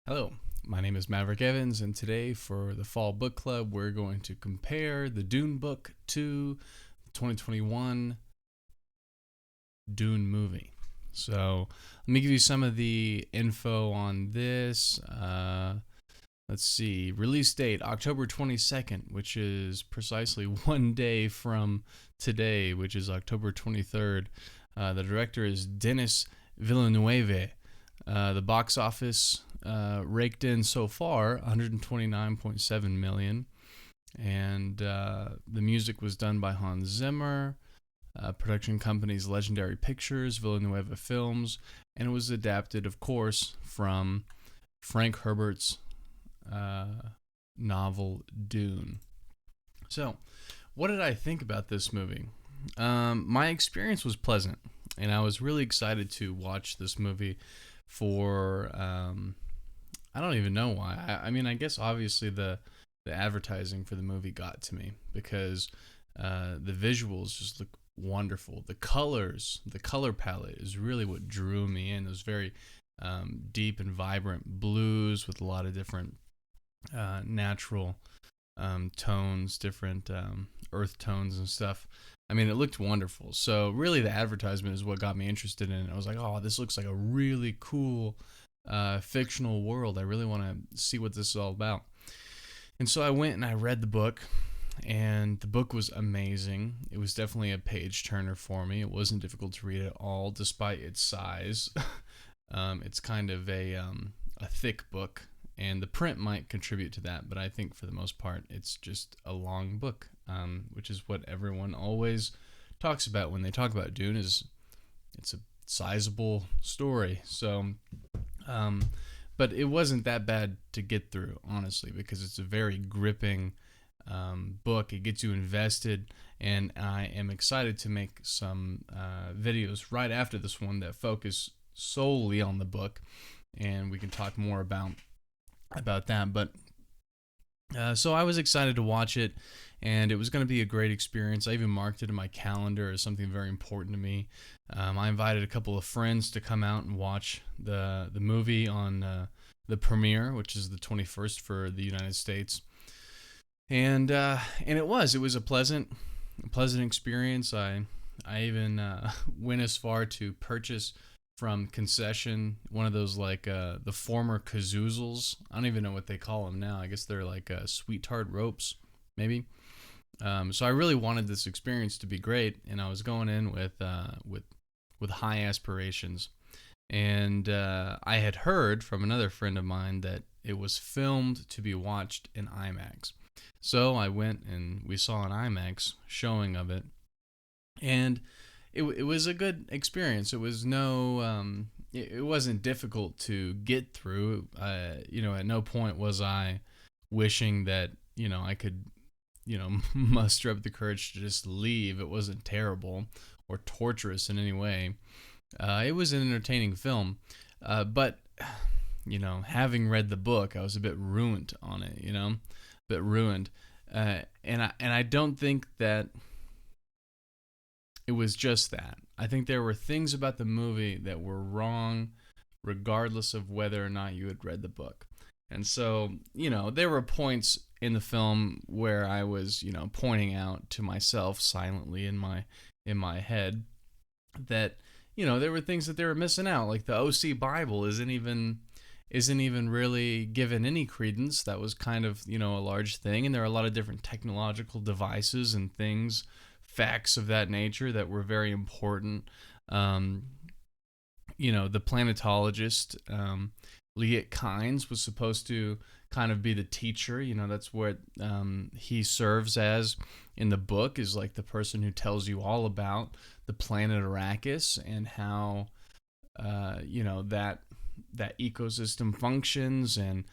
Hello, my name is Maverick Evans, and today for the Fall Book Club, we're going to compare the Dune book to the 2021 Dune movie. So, let me give you some of the info on this. Let's see. Release date October 22nd, which is precisely one day from today, which is October 23rd. The director is Denis Villeneuve. The box office raked in so far 129.7 million, and the music was done by Hans Zimmer. Production companies Legendary Pictures, Villeneuve Films, and it was adapted, of course, from Frank Herbert's novel Dune. So, what did I think about this movie? My experience was pleasant, and I was really excited to watch this movie for I don't even know why. I mean, I guess obviously the advertising for the movie got to me because the visuals just look wonderful. The colors, the color palette is really what drew me in. Those very deep and vibrant blues with a lot of different natural tones, different earth tones and stuff. I mean, it looked wonderful. So really, the advertisement is what got me interested in it. I was like, oh, this looks like a really cool fictional world. I really want to see what this is all about. And so I went and I read the book, and the book was amazing. It was definitely a page turner for me. It wasn't difficult to read at all, despite its size. It's kind of a thick book, and the print might contribute to that, but I think for the most part, it's just a long book, which is what everyone always talks about when they talk about Dune. Is it's a sizable story. So, but it wasn't that bad to get through, honestly, because it's a very gripping book. It gets you invested, and I am excited to make some videos right after this one that focus solely on the book, and we can talk more about that. But so I was excited to watch it, and it was going to be a great experience. I even marked it in my calendar as something very important to me. I invited a couple of friends to come out and watch the movie on the premiere, which is the 21st for the United States, and it was a pleasant experience. I even went as far to purchase from concession one of those, like the former kazoozles. I don't even know what they call them now. I guess they're like sweet tart ropes, maybe. So I really wanted this experience to be great, and I was going in with high aspirations. And I had heard from another friend of mine that it was filmed to be watched in IMAX. So I went and we saw an IMAX showing of it, and it was a good experience. It was it wasn't difficult to get through. At no point was I wishing that I could muster up the courage to just leave. It wasn't terrible or torturous in any way. It was an entertaining film, but having read the book, I was a bit ruined on it. A bit ruined, and I don't think that it was just that. I think there were things about the movie that were wrong, regardless of whether or not you had read the book. And so, there were points in the film where I was, pointing out to myself silently in my head that, there were things that they were missing out. Like the OC Bible isn't even really given any credence. That was kind of, a large thing. And there are a lot of different technological devices and things, facts of that nature that were very important. The planetologist, Liet Kynes, was supposed to kind of be the teacher. That's what he serves as in the book, is like the person who tells you all about the planet Arrakis and how, that ecosystem functions, and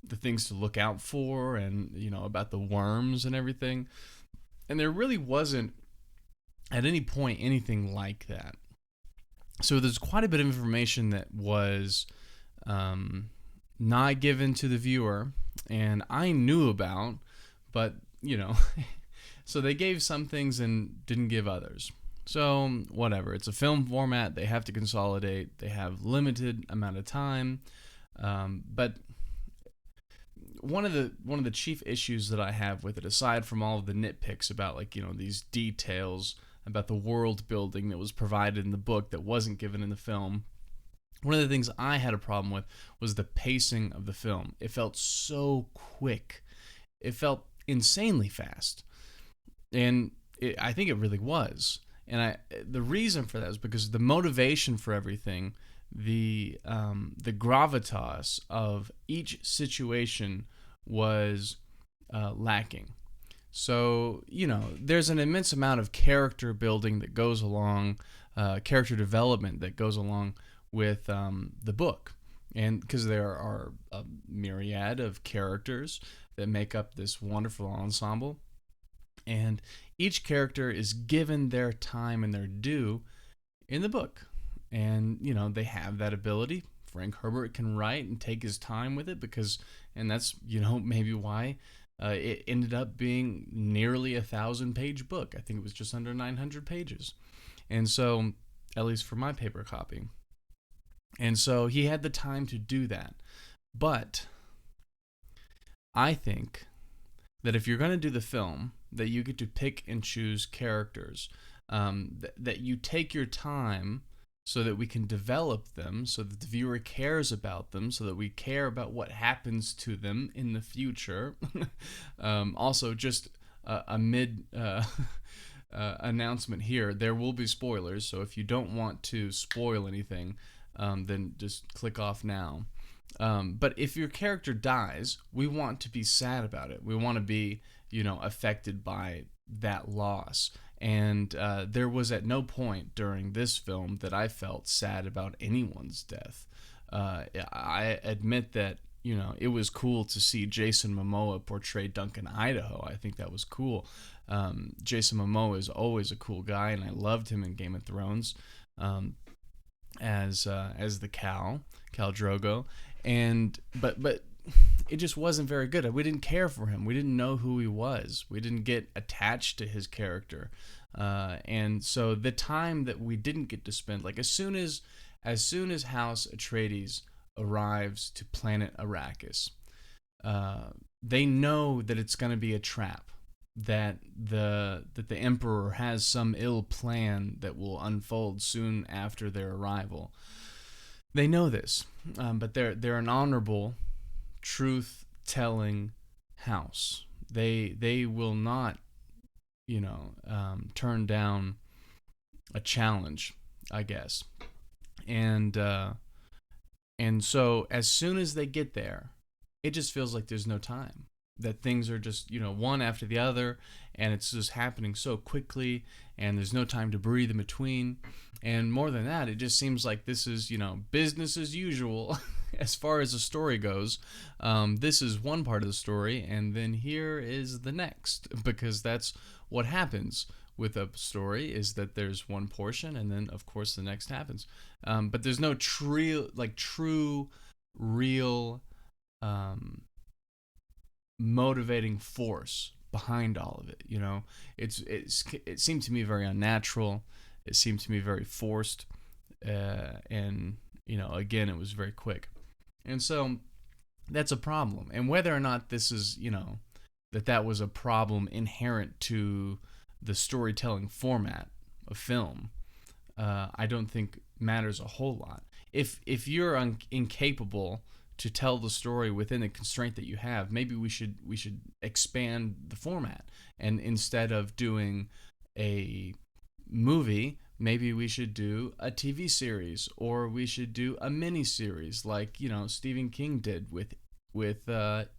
the things to look out for, and, about the worms and everything. And there really wasn't, at any point, anything like that. So there's quite a bit of information that was not given to the viewer, and I knew about, but, so they gave some things and didn't give others. So, whatever. It's a film format. They have to consolidate. They have limited amount of time. But one of the chief issues that I have with it, aside from all of the nitpicks about, like, these details about the world building that was provided in the book that wasn't given in the film, one of the things I had a problem with was the pacing of the film. It felt so quick. It felt insanely fast. And I think it really was. And the reason for that is because the motivation for everything, the gravitas of each situation was lacking. So, there's an immense amount of character building that goes along, character development that goes along with the book. And because there are a myriad of characters that make up this wonderful ensemble, and each character is given their time and their due in the book. And, they have that ability. Frank Herbert can write and take his time with it and that's, maybe why it ended up being nearly 1,000-page book. I think it was just under 900 pages. And so, at least for my paper copy. And so he had the time to do that. But I think that if you're going to do the film, that you get to pick and choose characters, that you take your time so that we can develop them, so that the viewer cares about them, so that we care about what happens to them in the future. Also, just a mid announcement here, there will be spoilers, so if you don't want to spoil anything, then just click off now. But if your character dies, we want to be sad about it. We want to be, affected by that loss. And there was at no point during this film that I felt sad about anyone's death. I admit that, it was cool to see Jason Momoa portray Duncan Idaho. I think that was cool. Jason Momoa is always a cool guy, and I loved him in Game of Thrones as the Khal Drogo. But it just wasn't very good. We didn't care for him. We didn't know who he was. We didn't get attached to his character. And so the time that we didn't get to spend, like as soon as House Atreides arrives to planet Arrakis, they know that it's going to be a trap, that the Emperor has some ill plan that will unfold soon after their arrival. They know this, but they're an honorable, truth-telling house. They will not, turn down a challenge, I guess. And so as soon as they get there, it just feels like there's no time. That things are just, one after the other, and it's just happening so quickly, and there's no time to breathe in between. And more than that, it just seems like this is, business as usual as far as the story goes. This is one part of the story, and then here is the next, because that's what happens with a story, is that there's one portion, and then, of course, the next happens. But there's no true, real motivating force behind all of it. It seemed to me very unnatural. It seemed to me very forced, and again, it was very quick. And so that's a problem. And whether or not this is, that was a problem inherent to the storytelling format of film, I don't think matters a whole lot. If you're incapable to tell the story within the constraint that you have, maybe we should expand the format, and instead of doing a movie, maybe we should do a TV series, or we should do a mini series like Stephen King did with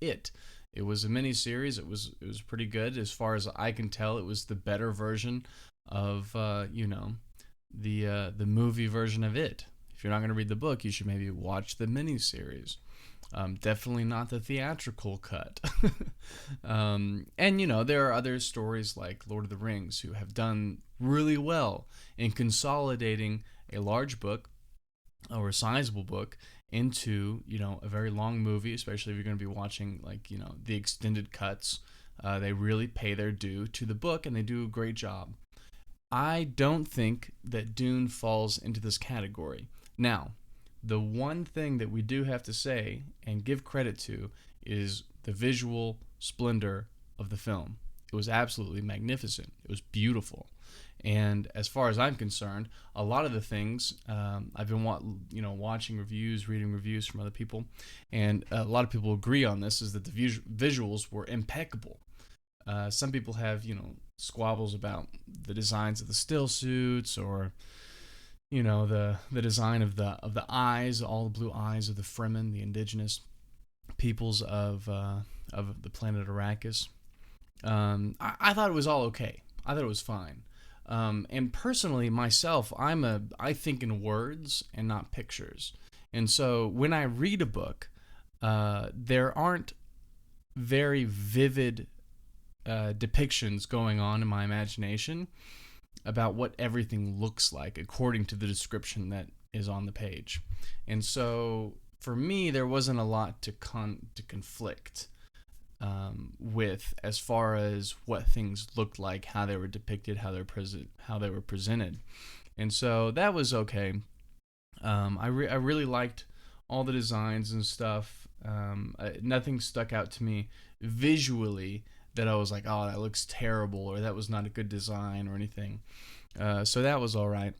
It. It was a mini series. It was pretty good as far as I can tell. It was the better version of the movie version of It. If you're not going to read the book, you should maybe watch the mini series. Definitely not the theatrical cut. And there are other stories like Lord of the Rings who have done really well in consolidating a large book or a sizable book into a very long movie, especially if you're going to be watching the extended cuts. They really pay their due to the book, and they do a great job. I don't think that Dune falls into this category. Now, the one thing that we do have to say and give credit to is the visual splendor of the film. It was absolutely magnificent. It was beautiful. And as far as I'm concerned, a lot of the things I've been watching reviews, reading reviews from other people, and a lot of people agree on this, is that the visuals were impeccable. Some people have squabbles about the designs of the still suits, or the design of the eyes, all the blue eyes of the Fremen, the indigenous peoples of the planet Arrakis. I thought it was all okay. I thought it was fine. And personally, myself, I think in words and not pictures. And so when I read a book, there aren't very vivid depictions going on in my imagination about what everything looks like according to the description that is on the page. And so for me, there wasn't a lot to conflict with, as far as what things looked like, how they were depicted, how they were presented. And so that was okay. I really liked all the designs and stuff. Nothing stuck out to me visually that I was like, oh, that looks terrible, or that was not a good design or anything. So that was all right.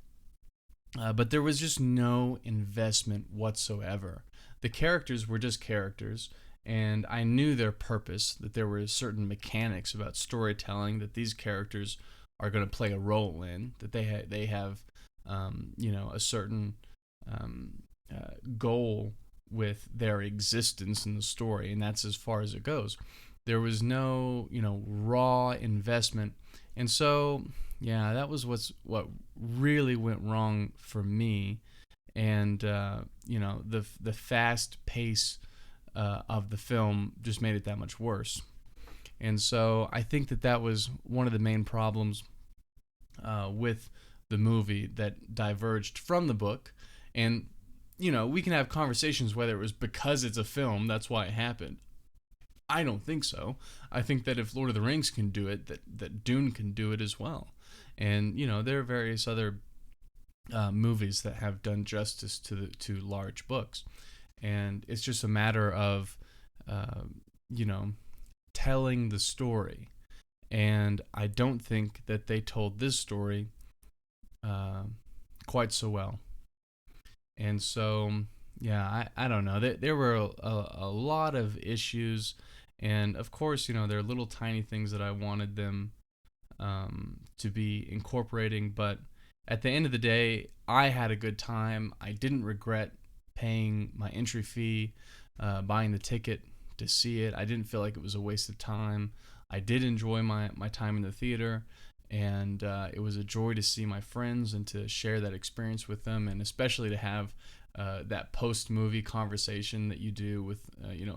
But there was just no investment whatsoever. The characters were just characters, and I knew their purpose, that there were certain mechanics about storytelling that these characters are going to play a role in, that they have a certain goal with their existence in the story, and that's as far as it goes. There was no raw investment, and so that was what really went wrong for me. And the fast pace of the film just made it that much worse. And so I think that was one of the main problems with the movie that diverged from the book. And we can have conversations whether it was because it's a film that's why it happened. I don't think so. I think that if Lord of the Rings can do it, that Dune can do it as well. And there are various other movies that have done justice to large books, and it's just a matter of telling the story. And I don't think that they told this story quite so well. And so I don't know. There were a lot of issues, and of course there are little tiny things that I wanted them to be incorporating, but at the end of the day, I had a good time. I didn't regret paying my entry fee, buying the ticket to see it. I didn't feel like it was a waste of time. I did enjoy my time in the theater, and it was a joy to see my friends and to share that experience with them, and especially to have that post-movie conversation that you do with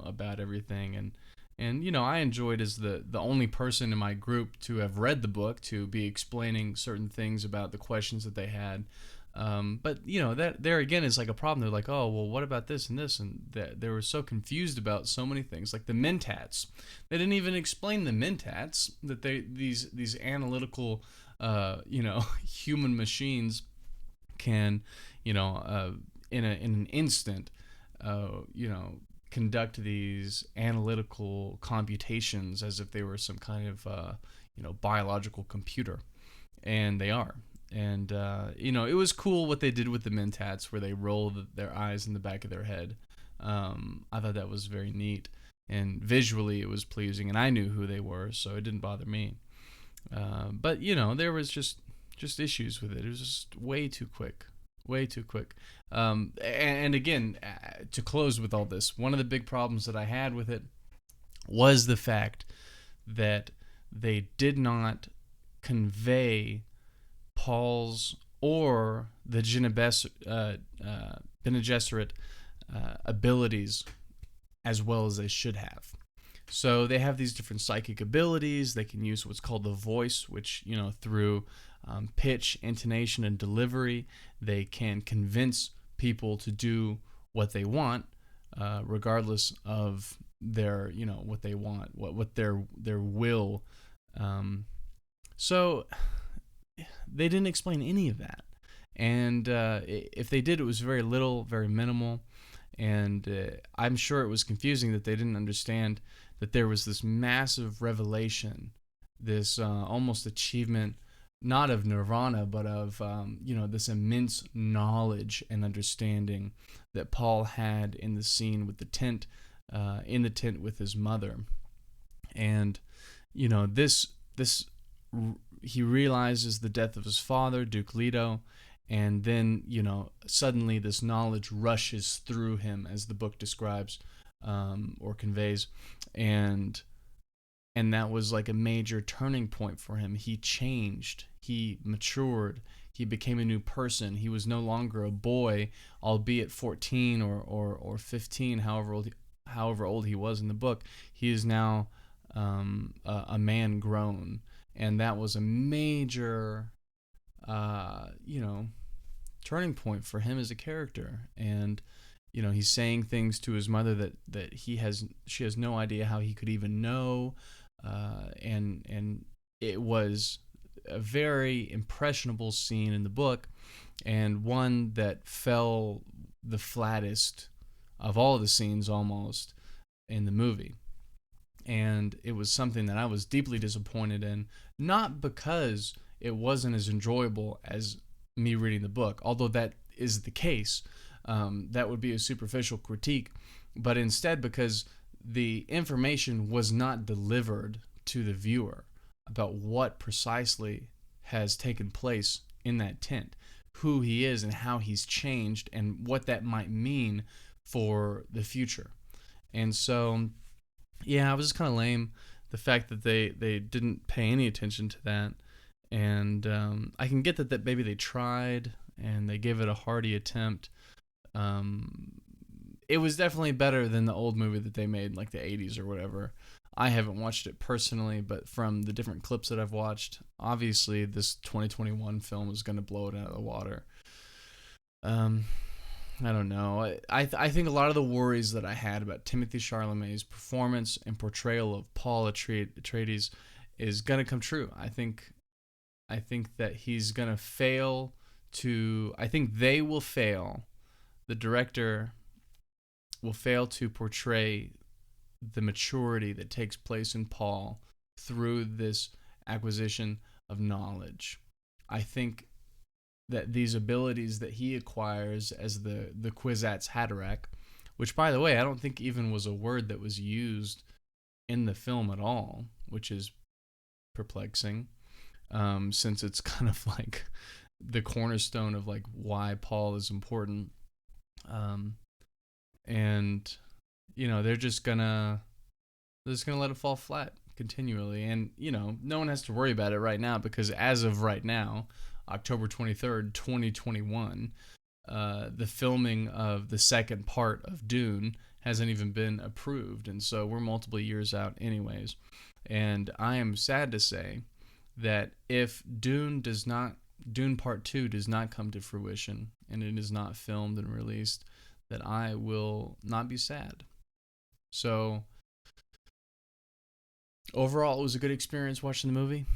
about everything. And I enjoyed, as the only person in my group to have read the book, to be explaining certain things about the questions that they had. But that there again is like a problem. They're like, oh, well, what about this and this? And they were so confused about so many things, like the mentats. They didn't even explain the mentats, that these analytical human machines can in an instant conduct these analytical computations as if they were some kind of biological computer, and they are. And it was cool what they did with the mentats, where they roll their eyes in the back of their head. I thought that was very neat, and visually it was pleasing, and I knew who they were, so it didn't bother me. But there was just issues with it. It was just way too quick. And again, to close with all this, one of the big problems that I had with it was the fact that they did not convey Paul's or the Bene Gesserit abilities as well as they should have. So they have these different psychic abilities. They can use what's called the voice, which through pitch, intonation, and delivery, they can convince people to do what they want, regardless of their what they want, what their will. So they didn't explain any of that, And if they did, it was very little, very minimal. And I'm sure it was confusing that they didn't understand that there was this massive revelation, this almost achievement, not of nirvana, but of this immense knowledge and understanding that Paul had in the scene with the tent, in the tent with his mother. And this he realizes the death of his father, Duke Leto, and then suddenly this knowledge rushes through him, as the book describes or conveys, and that was like a major turning point for him. He changed, he matured, he became a new person. He was no longer a boy, albeit 14 or 15, however old he was in the book. He is now a man grown, and that was a major turning point for him as a character. And he's saying things to his mother that she has no idea how he could even know, and it was a very impressionable scene in the book, and one that fell the flattest of all the scenes almost in the movie. And it was something that I was deeply disappointed in, not because it wasn't as enjoyable as me reading the book, although that is the case. That would be a superficial critique, but instead because the information was not delivered to the viewer about what precisely has taken place in that tent, who he is and how he's changed, and what that might mean for the future. And so, yeah, it was just kind of lame, the fact that they didn't pay any attention to that. And I can get that maybe they tried and they gave it a hearty attempt. It was definitely better than the old movie that they made, like the 80s or whatever. I haven't watched it personally, but from the different clips that I've watched, obviously this 2021 film is going to blow it out of the water. I don't know. I think a lot of the worries that I had about Timothée Chalamet's performance and portrayal of Paul Atreides is going to come true. I think that he's going to fail to... I think they will fail. The director will fail to portray the maturity that takes place in Paul through this acquisition of knowledge. I think that these abilities that he acquires as the Kwisatz Haderach, which, by the way, I don't think even was a word that was used in the film at all, which is perplexing, since it's kind of like the cornerstone of like why Paul is important. And they're just gonna let it fall flat continually, and no one has to worry about it right now, because as of right now, October 23rd, 2021, the filming of the second part of Dune hasn't even been approved, and so we're multiple years out anyways. And I am sad to say that if Dune Part 2 does not come to fruition and it is not filmed and released, that I will not be sad. So overall, it was a good experience watching the movie,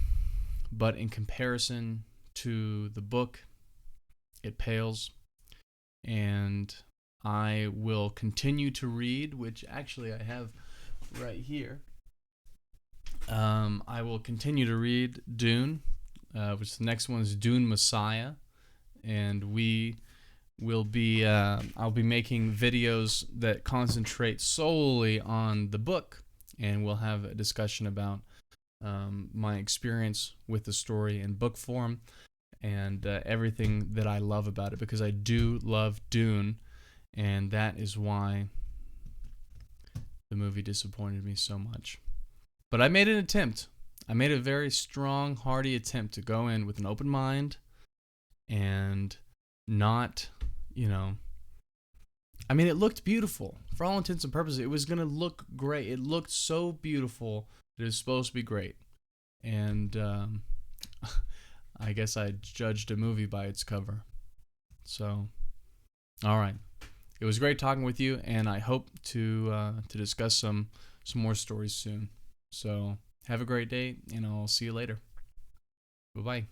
but in comparison to the book, it pales. And I will continue to read, which actually I have right here. I will continue to read Dune, which the next one is Dune Messiah, and we will be I'll be making videos that concentrate solely on the book, and we'll have a discussion about my experience with the story in book form and everything that I love about it, because I do love Dune, and that is why the movie disappointed me so much. But I made an attempt. I made a very strong, hearty attempt to go in with an open mind and not, I mean, it looked beautiful. For all intents and purposes, it was going to look great. It looked so beautiful that it was supposed to be great. And I guess I judged a movie by its cover. So, all right. It was great talking with you, and I hope to discuss some more stories soon. So, have a great day, and I'll see you later. Bye-bye.